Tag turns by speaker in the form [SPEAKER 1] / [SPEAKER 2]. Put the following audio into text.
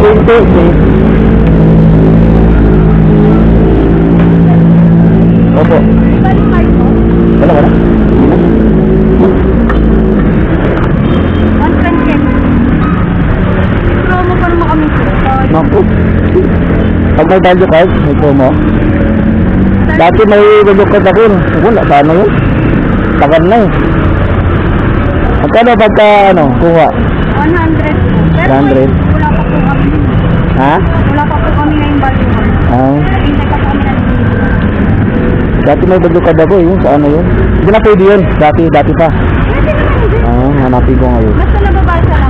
[SPEAKER 1] okay. Opo. Wala, wala.
[SPEAKER 2] 120. Promo pa naman kami po.
[SPEAKER 1] Naku. Pag may value card, may promo. Dati may value card ako. Wala, paano yun? Tagal na eh. Magkano pagka ano, kuha?
[SPEAKER 2] 100 po. Pero
[SPEAKER 1] 100.
[SPEAKER 2] wala pa po kami.
[SPEAKER 1] Ha?
[SPEAKER 2] Wala pa po kami ngayong value card. Hindi pa po kami nandito.
[SPEAKER 1] Dati may value card ako yun. Sa ano yun? Hindi na pwede yun. Dati pa.
[SPEAKER 2] Pwede naman din.
[SPEAKER 1] Hanapin ko ngayon.
[SPEAKER 2] Basta nababasa lang.